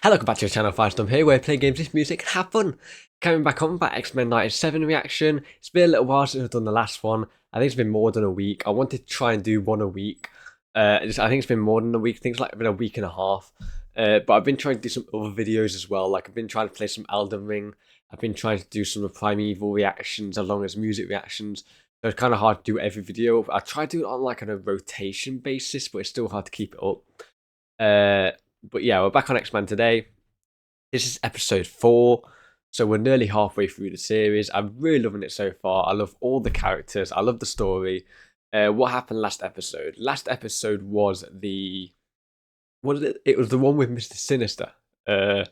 Hello, welcome back to your channel, Firestorm here, where I play games, listen music, have fun. Coming back on that X-Men 97 reaction. It's been a little while since I've done the last one. I think it's been more than a week. I wanted to try and do one a week. I think it's been more than a week. I think it's like been a week and a half. But I've been trying to do some other videos as well. Like I've been trying to play some Elden Ring. I've been trying to do some Primeval reactions along as music reactions. So it's kind of hard to do every video. I try to do it on like on a rotation basis, but it's still hard to keep it up. But yeah, we're back on X-Men today. This is episode 4, so we're nearly halfway through the series. I'm really loving it so far. I love all the characters. I love the story. What happened last episode? Last episode was what is it? It was the one with Mr. Sinister. I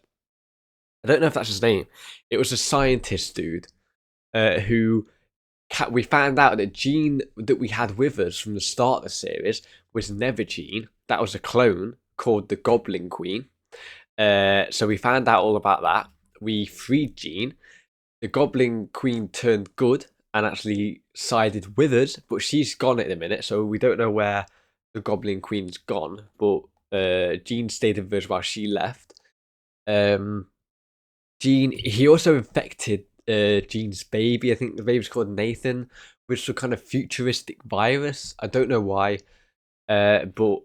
don't know if that's his name. It was a scientist dude who we found out that Jean that we had with us from the start of the series was never Jean. That was a clone called the Goblin Queen. So we found out all about that. We freed Jean. The Goblin Queen turned good and actually sided with us, but she's gone at the minute, so we don't know where the Goblin Queen's gone. But Jean stayed with us while she left. Jean, he also infected Jean's baby. I think the baby's called Nathan, with some kind of futuristic virus. I don't know why, but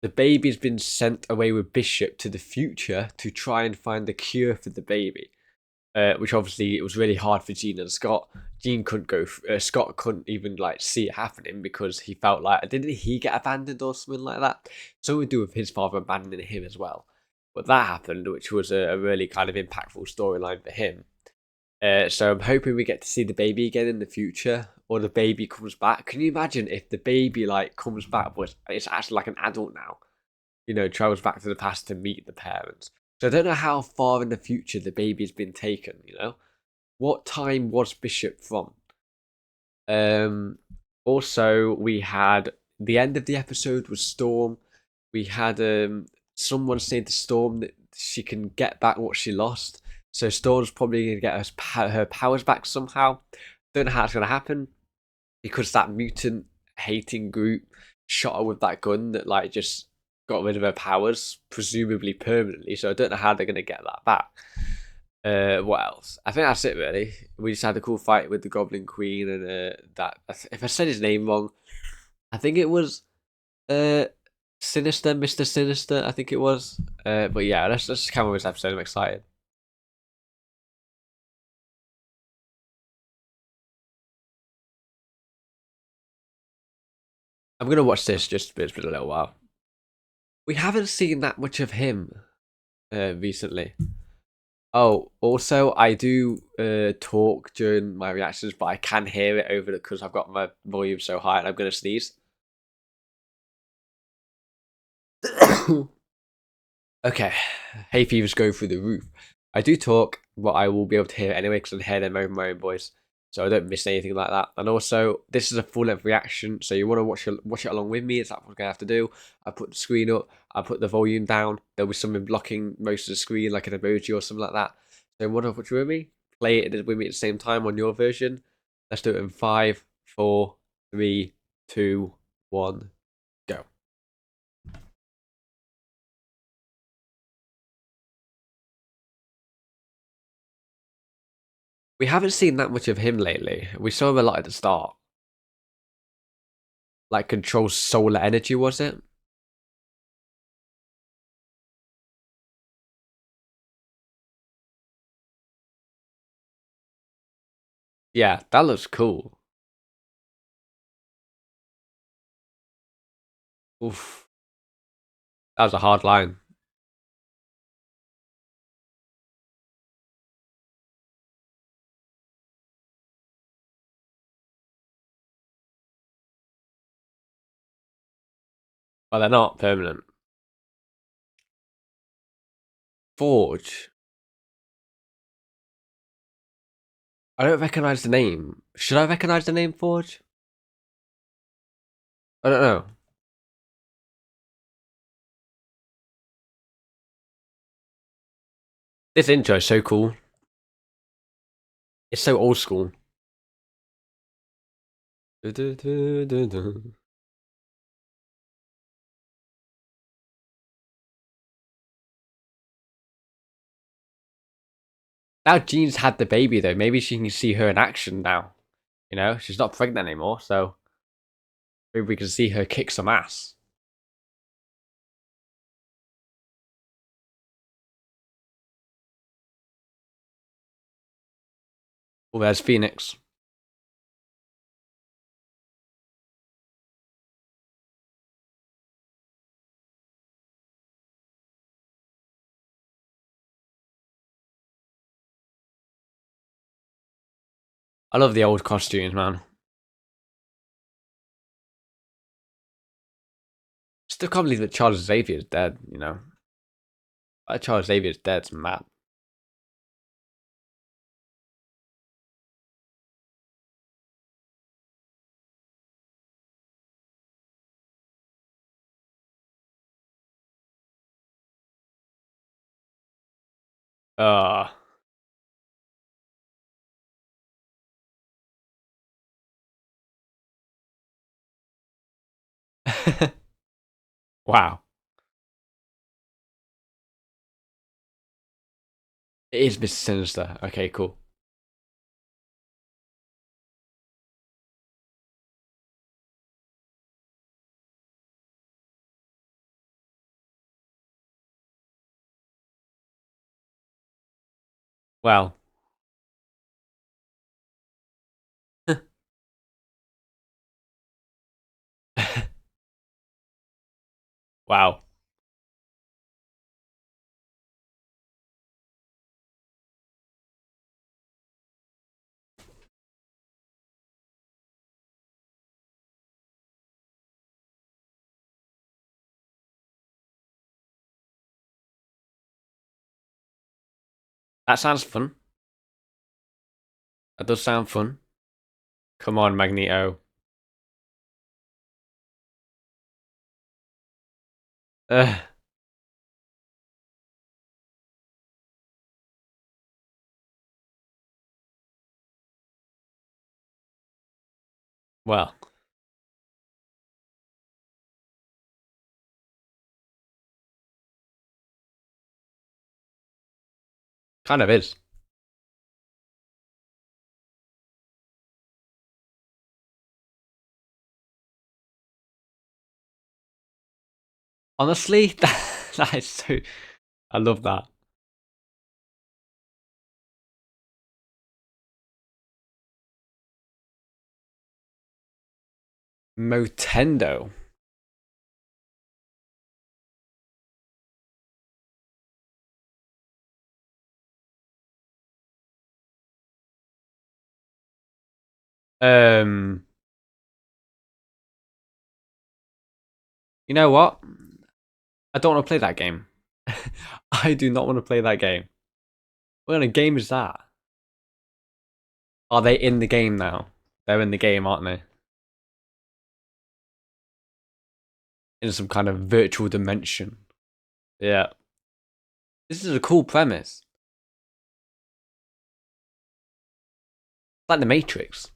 the baby's been sent away with Bishop to the future to try and find a cure for the baby. Which obviously it was really hard for Jean and Scott. Jean couldn't go. Scott couldn't even like see it happening because he felt like didn't he get abandoned or something like that? So we do with his father abandoning him as well. But that happened, which was a really kind of impactful storyline for him. So I'm hoping we get to see the baby again in the future, or the baby comes back. Can you imagine if the baby like comes back, but it's actually like an adult now? You know, travels back to the past to meet the parents. So I don't know how far in the future the baby's been taken. You know, what time was Bishop from? Um. Also, we had the end of the episode was Storm. We had someone saying to Storm that she can get back what she lost. So Storm's probably gonna get her powers back somehow. Don't know how it's gonna happen because that mutant hating group shot her with that gun that like just got rid of her powers, presumably permanently. So I don't know how they're gonna get that back. What else? I think that's it really. We just had a cool fight with the Goblin Queen and that. If I said his name wrong, I think it was uh Sinister, Mr. Sinister. I think it was. But yeah, let's just come on with this episode. I'm excited. I'm gonna watch this just it's been a little while. We haven't seen that much of him recently. Oh, also, I do talk during my reactions, but I can hear it over because I've got my volume so high and I'm going to sneeze. Okay, hay fever's going through the roof. I do talk, but I will be able to hear it anyway because I hear them over my own voice, so I don't miss anything like that. And also, this is a full-length reaction, so you want to watch it along with me. Is that what we're gonna have to do? I put the screen up, I put the volume down. There'll be something blocking most of the screen, like an emoji or something like that. So, want to watch it with me? Play it with me at the same time on your version. Let's do it in 5, 4, 3, 2, 1, go. We haven't seen that much of him lately. We saw him a lot at the start. Like controls solar energy, was it? Yeah, that looks cool. Oof, that was a hard line. Well, they're not permanent. Forge. I don't recognize the name. Should I recognize the name Forge? I don't know. This intro is so cool. It's so old school. Now Jean's had the baby though. Maybe she can see her in action now. You know, she's not pregnant anymore, so maybe we can see her kick some ass. Oh, there's Phoenix. I love the old costumes, man. Still can't believe that Charles Xavier is dead, you know. Charles Xavier is dead, it's mad. Uh wow. It is Mr. Sinister. Okay, cool. Well. Wow. That sounds fun. That does sound fun. Come on, Magneto. Uh, well, kind of is. Honestly, that is so. I love that. Motendo. Um, you know what? I don't want to play that game. I do not want to play that game. What kind of game is that? Are they in the game now? They're in the game, aren't they? In some kind of virtual dimension. Yeah. This is a cool premise. Like the Matrix.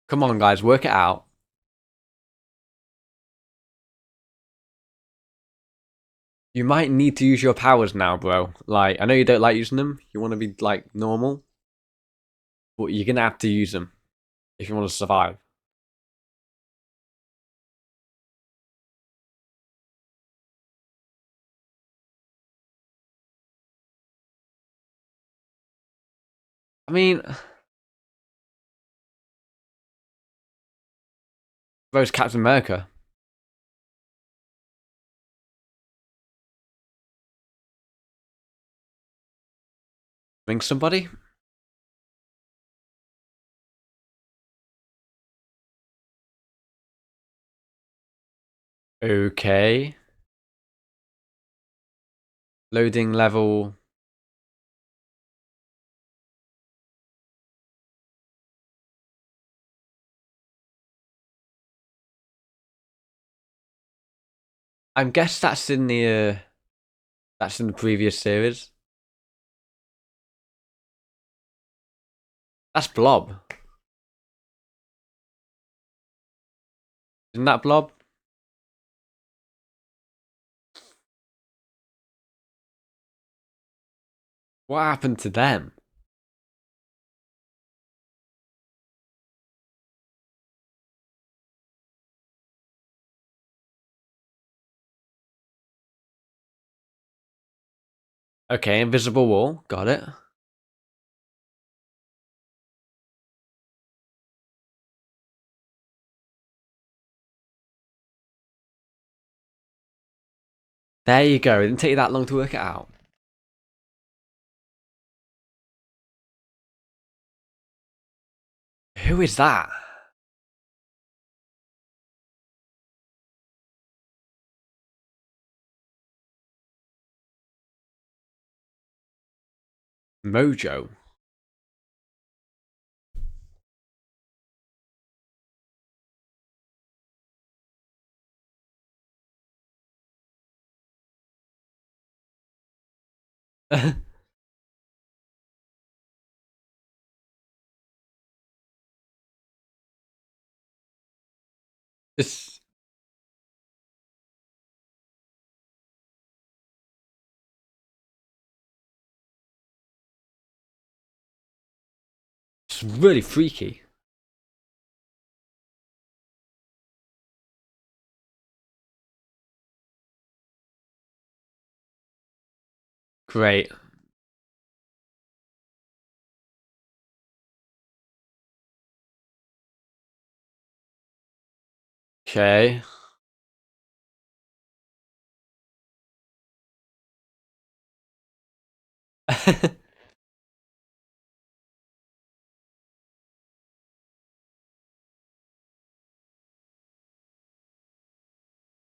Come on, guys, work it out. You might need to use your powers now, bro. Like, I know you don't like using them. You want to be, like, normal. But you're going to have to use them if you want to survive. I mean, bro's Captain America. Ring somebody? Okay. Loading level. I guess that's in the previous series. That's Blob. Isn't that Blob? What happened to them? Okay, invisible wall. Got it. There you go. It didn't take you that long to work it out. Who is that? Mojo. It's, it's really freaky. Great. Okay.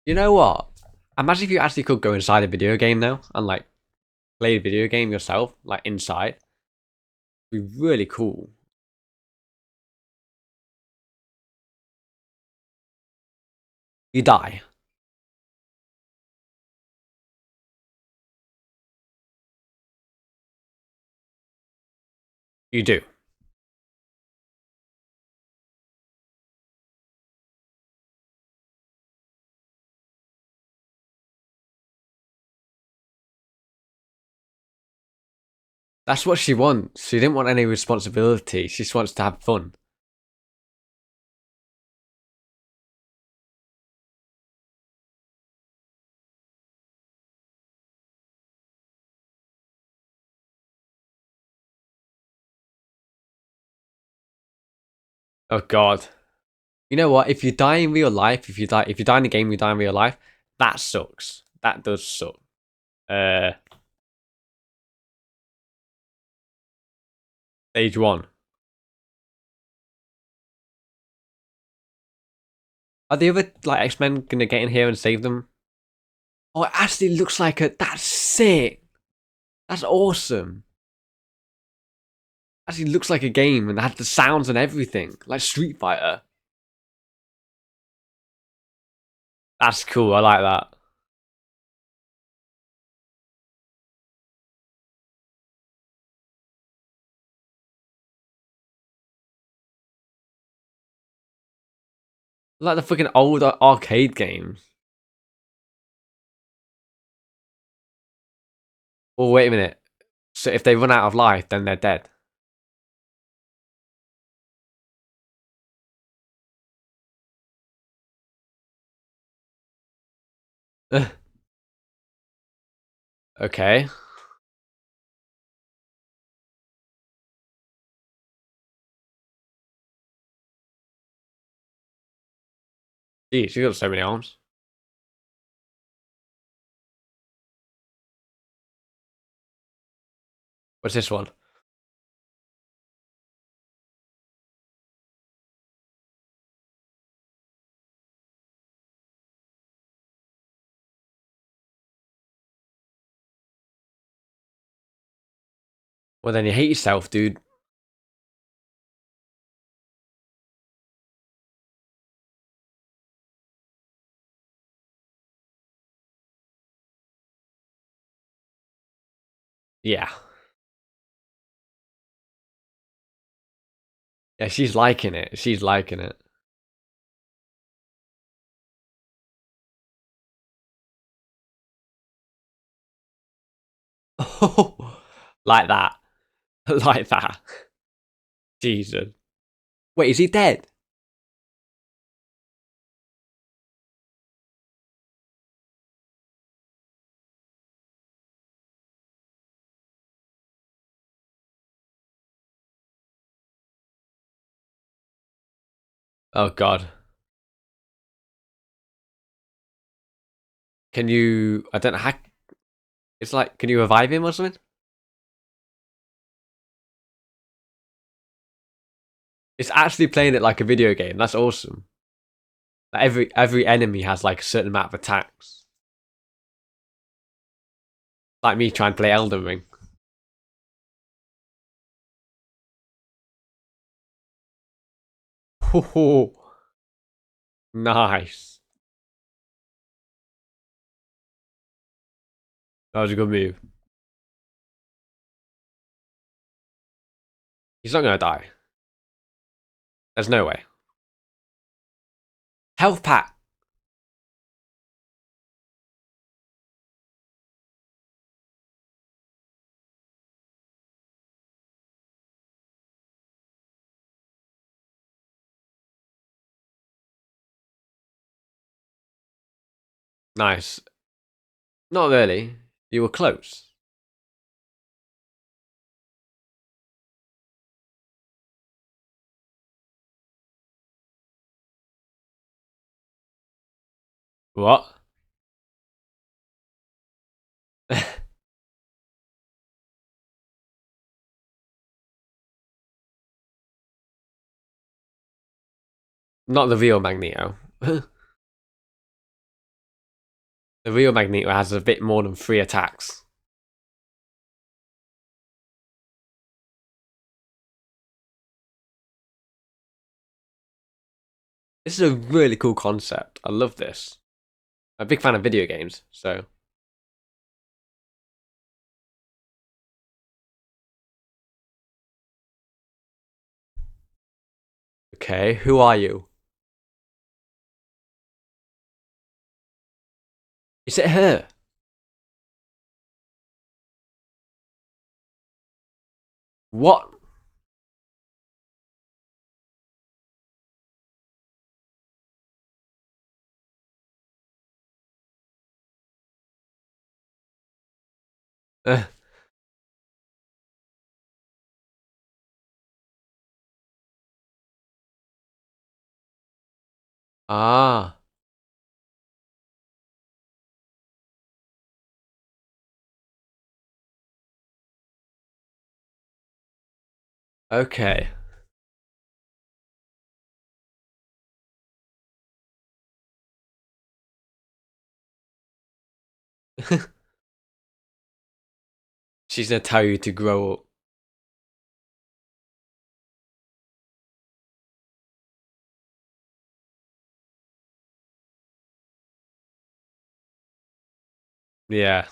You know what? Imagine if you actually could go inside a video game now and like play a video game yourself, like inside. It'd be really cool. You die. You do. That's what she wants. She didn't want any responsibility. She just wants to have fun. Oh god. You know what? If you die in real life, if you die in the game, you die in real life, that sucks. That does suck. Uh Stage one. Are the other like X-Men gonna get in here and save them? Oh, it actually looks like a that's sick. That's awesome. Actually looks like a game and had the sounds and everything. Like Street Fighter. That's cool, I like that. Like the fucking old arcade games. Oh wait a minute. So if they run out of life, then they're dead. Okay. Jeez, you got so many arms. What's this one? Well, then you hate yourself, dude. Yeah. Yeah, she's liking it. She's liking it. Oh, like that. Like that. Jesus. Wait, is he dead? Oh god. Can you? I don't know. It's like, can you revive him or something? It's actually playing it like a video game. That's awesome. Like every enemy has like a certain amount of attacks. Like me trying to play Elden Ring. Oh, nice. That was a good move. He's not gonna die. There's no way. Health pack. Nice. Not really. You were close. What? Not the real Magneto. The real Magneto has a bit more than 3 attacks. This is a really cool concept. I love this. I'm a big fan of video games, so. Okay, who are you? Is it her? What? Uh, ah, okay. She's gonna tell you to grow up. Yeah,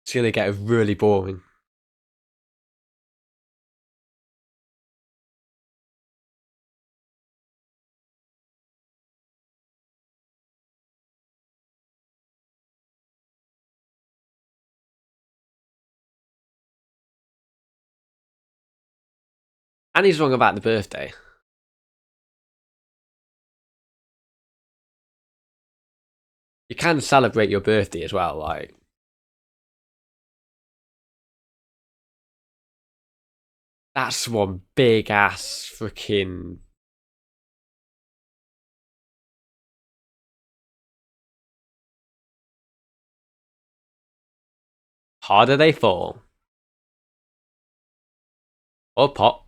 it's gonna get really boring. And he's wrong about the birthday. You can celebrate your birthday as well, like. That's one big ass freaking. Harder they fall. Or pop.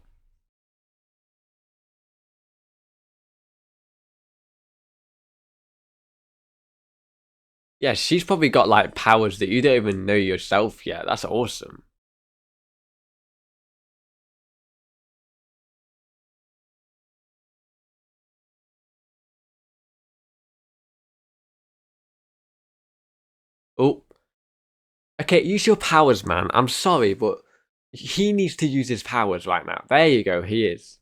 Yeah, she's probably got like powers that you don't even know yourself yet. That's awesome. Oh, okay, use your powers, man. I'm sorry, but he needs to use his powers right now. There you go, he is.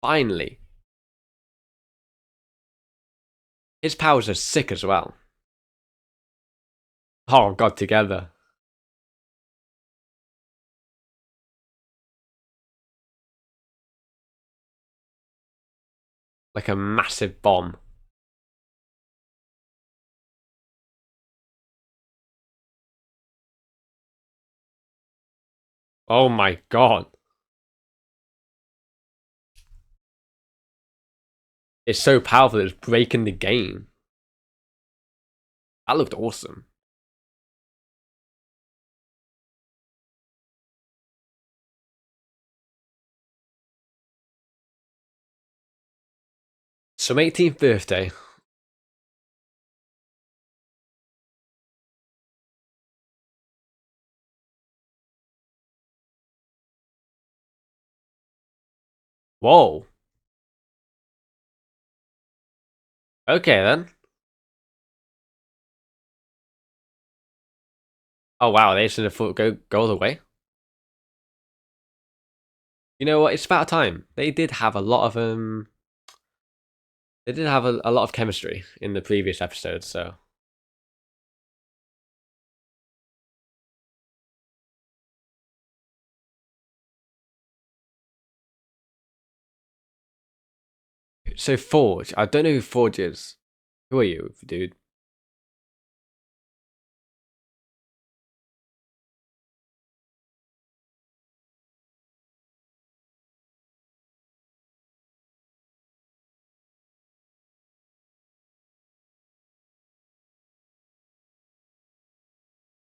Finally. His powers are sick as well. Oh god, together. Like a massive bomb. Oh my god. It's so powerful, it's breaking the game. That looked awesome. Some 18th birthday. Whoa. Okay then. Oh wow, they should have go all the way. You know what? It's about time. They did have a lot of They did have a lot of chemistry in the previous episodes. So Forge. I don't know who Forge is. Who are you, dude?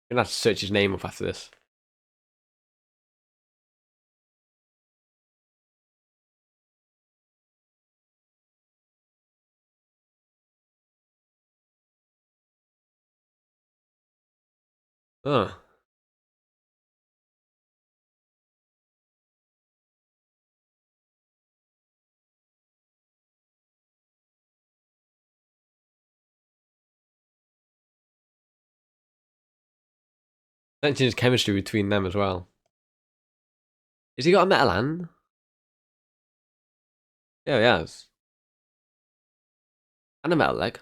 I'm gonna have to search his name up after this. Oh, mentions chemistry between them as well. Has he got a metal hand? Yeah, he has. And a metal leg.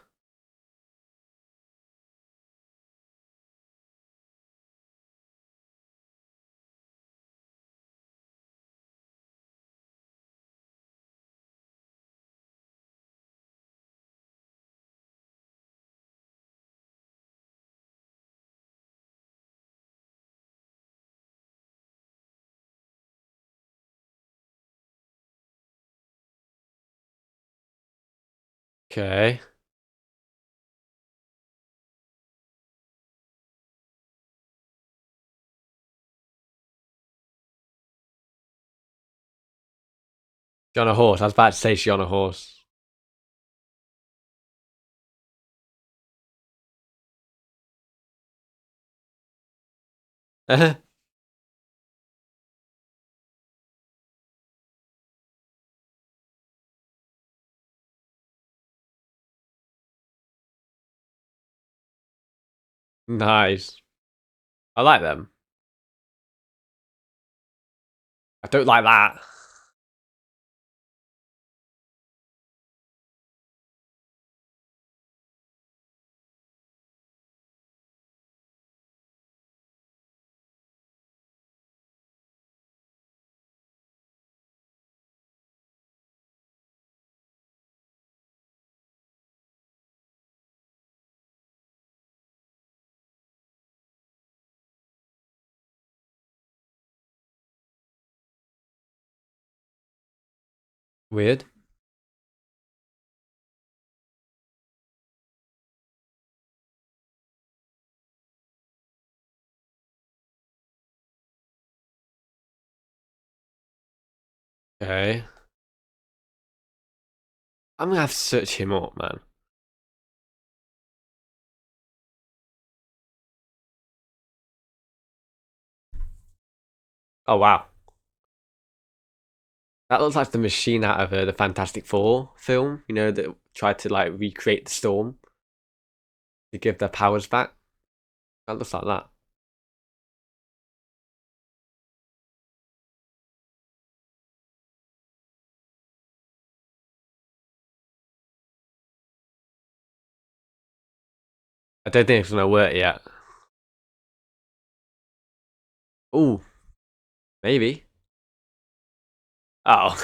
Okay. She on a horse. I was about to say she on a horse. Nice. I like them. I don't like that. Weird. Okay. I'm gonna have to search him up, man. Oh wow. That looks like the machine out of the Fantastic Four film, you know, that tried to like recreate the storm to give their powers back. That looks like that. I don't think it's gonna work yet. Oh, maybe. Oh,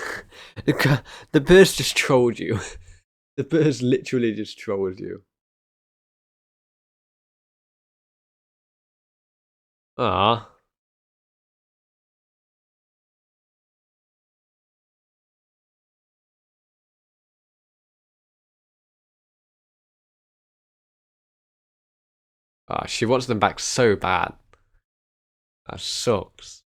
the birds just trolled you. The birds literally just trolled you. Ah, she wants them back so bad. That sucks.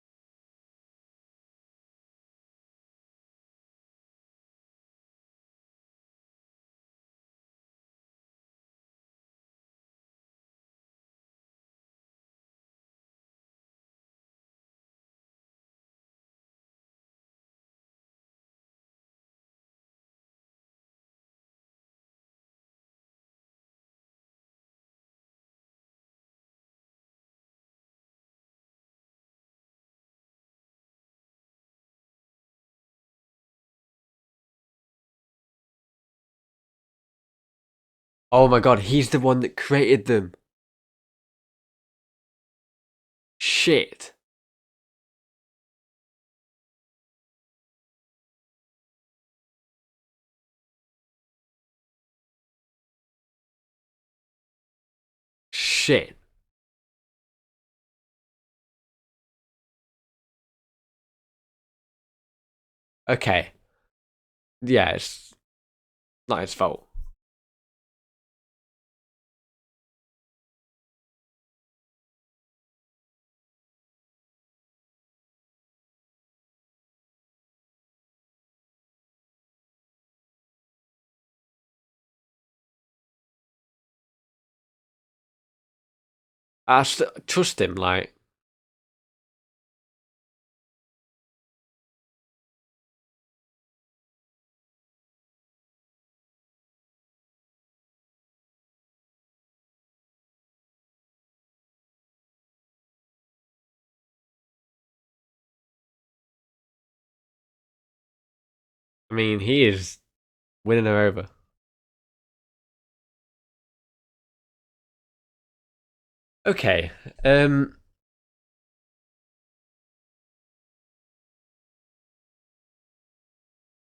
Oh my god, he's the one that created them. Shit. Shit. Okay. Yeah, it's not his fault. Trust him, like. I mean, he is winning her over. Okay. That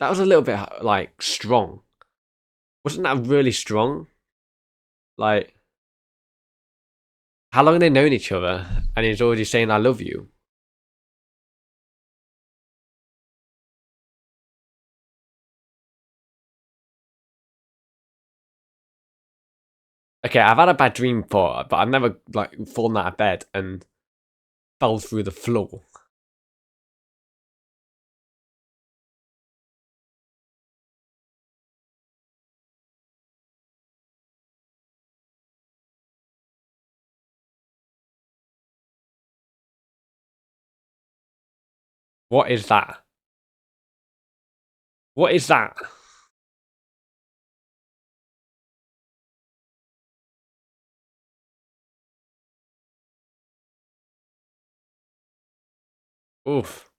was a little bit like strong. Wasn't that really strong? Like, how long have they known each other? And he's already saying "I love you." Okay, I've had a bad dream before, but I've never like fallen out of bed and fell through the floor. What is that? What is that? Oof.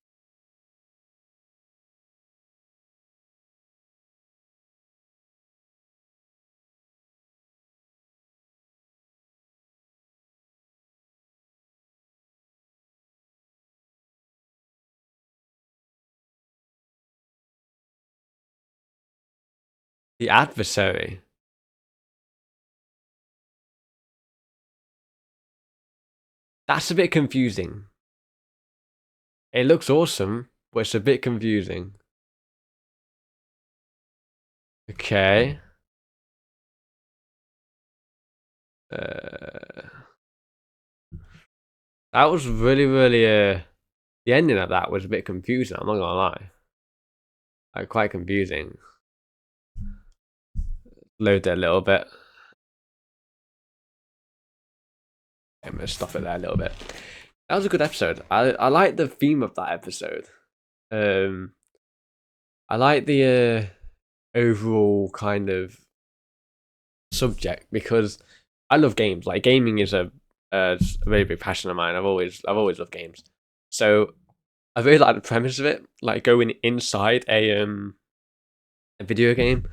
The adversary. That's a bit confusing. It looks awesome, but it's a bit confusing. Okay. Uh, that was really. The ending of that was a bit confusing. I'm not gonna lie. Like quite confusing. Load it a little bit. I'm gonna stop it there a little bit. That was a good episode. I like the theme of that episode. Um, I like the overall kind of subject because I love games. Like gaming is a very big passion of mine. I've always loved games. So I really like the premise of it, like going inside a video game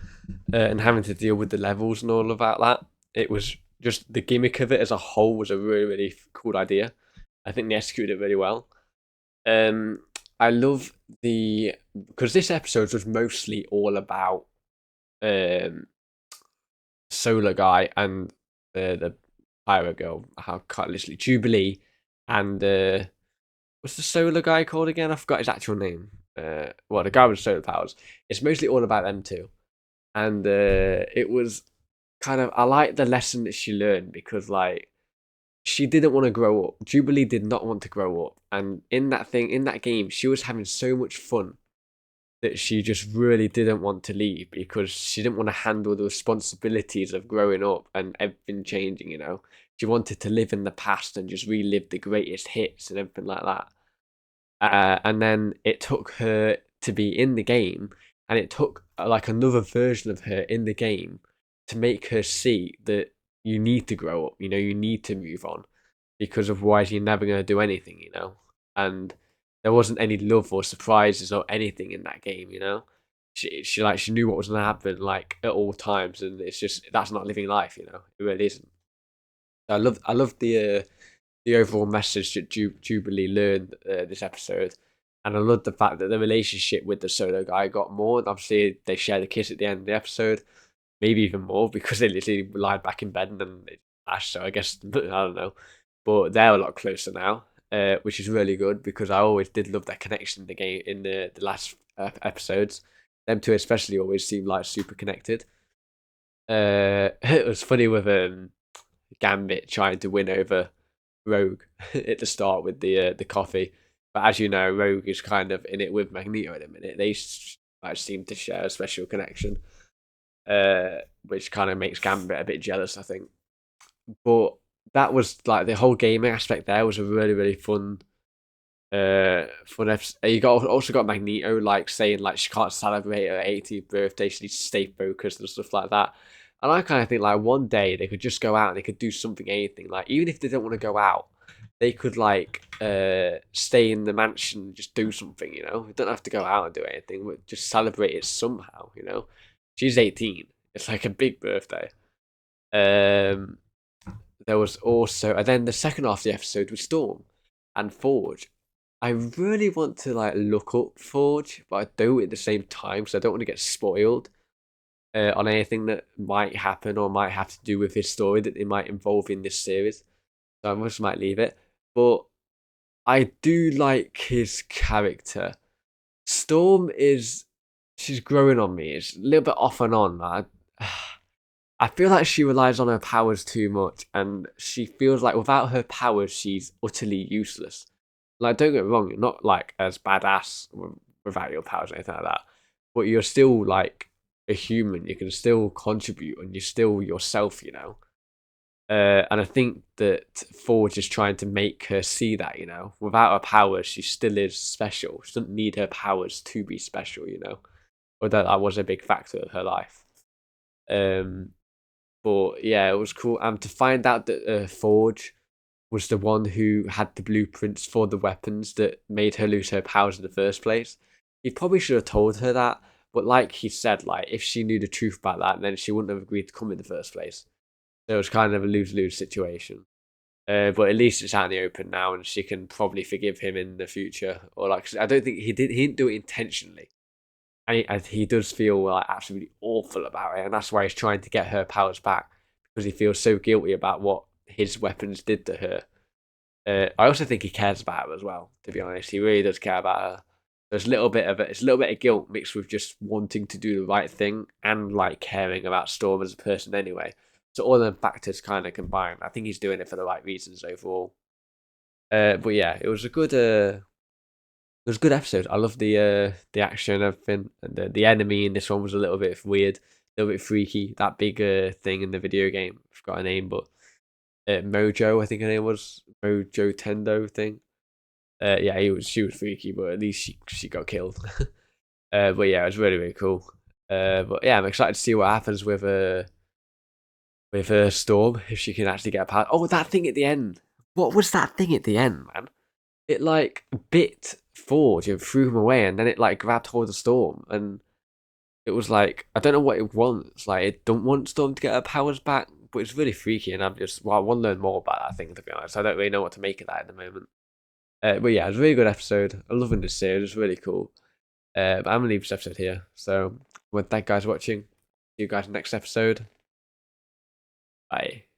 and having to deal with the levels and all about that. It was just the gimmick of it as a whole was a really cool idea. I think they executed it really well. Um, I love the because this episode was mostly all about um Solar Guy and the Pyro Girl, how can't literally Jubilee and what's the Solar Guy called again? I forgot his actual name. Well, the guy with solar powers. It's mostly all about them two, and it was kind of I like the lesson that she learned because like she didn't want to grow up. Jubilee did not want to grow up, and in that game, she was having so much fun that she just really didn't want to leave because she didn't want to handle the responsibilities of growing up and everything changing, you know. She wanted to live in the past and just relive the greatest hits and everything like that. And then it took her to be in the game, and it took like another version of her in the game to make her see that you need to grow up, you know, you need to move on because otherwise you're never going to do anything, you know. And there wasn't any love or surprises or anything in that game, you know. She knew what was going to happen like at all times, and it's just that's not living life, you know. It really isn't. I love the overall message that Jubilee learned this episode. And I love the fact that the relationship with the solo guy got more. And obviously, they shared a kiss at the end of the episode, maybe even more because they literally lied back in bed and then it flashed. So I guess, I don't know. But they're a lot closer now, which is really good because I always did love that connection in the game in the last episodes. Them two, especially, always seemed like super connected. It was funny with Gambit trying to win over Rogue at the start with the coffee. But as you know, Rogue is kind of in it with Magneto at the minute. They like, seem to share a special connection, which kind of makes Gambit a bit jealous, I think. But that was like the whole gaming aspect. There was a really fun episode. You got also got Magneto like saying like she can't celebrate her 80th birthday. She needs to stay focused and stuff like that. And I kind of think like one day they could just go out and they could do something, anything. Like even if they don't want to go out, they could like stay in the mansion and just do something. You know, they don't have to go out and do anything, but just celebrate it somehow. You know, she's 18. It's like a big birthday. Um, there was also, and then the second half of the episode was Storm and Forge. I really want to like look up Forge, but I don't at the same time because I don't want to get spoiled on anything that might happen or might have to do with his story that they might involve in this series. So I just might leave it. But I do like his character. Storm is she's growing on me. It's a little bit off and on. I feel like she relies on her powers too much, and she feels like without her powers, she's utterly useless. Like, don't get me wrong, you're not like as badass without your powers or anything like that, but you're still like a human. You can still contribute, and you're still yourself, you know. And I think that Forge is trying to make her see that, you know, without her powers, she still is special. She doesn't need her powers to be special, you know, or that was a big factor of her life. Um, but yeah, it was cool. To find out that Forge was the one who had the blueprints for the weapons that made her lose her powers in the first place. He probably should have told her that, but like he said, like if she knew the truth about that, then she wouldn't have agreed to come in the first place. So it was kind of a lose-lose situation. But at least it's out in the open now, and she can probably forgive him in the future. Or like, I don't think he did. He didn't do it intentionally, and he does feel like absolutely awful about it, and that's why he's trying to get her powers back because he feels so guilty about what his weapons did to her. I also think he cares about her as well. To be honest, he really does care about her. There's a little bit of it. It's a little bit of guilt mixed with just wanting to do the right thing and like caring about Storm as a person anyway. So all the factors kind of combined. I think he's doing it for the right reasons overall. But yeah, it was a good it was a good episode. I love the action and everything. And the enemy in this one was a little bit weird, a little bit freaky. That big thing in the video game, I forgot her name, but Mojo, I think her name was Mojo Tendo thing. Yeah, she was freaky, but at least she got killed. But yeah, it was really cool. But yeah, I'm excited to see what happens with Storm if she can actually get past. Oh, that thing at the end. What was that thing at the end, man? It like bit Forge and threw him away, and then it like grabbed hold of Storm, and it was like I don't know what it wants. Like it don't want Storm to get her powers back, but it's really freaky, and I want to learn more about that. I think, to be honest, I don't really know what to make of that at the moment. But yeah, it was a really good episode. I'm loving this series. It's really cool. But I'm gonna leave this episode here. So, well, thank you guys for watching. See you guys next episode. Bye.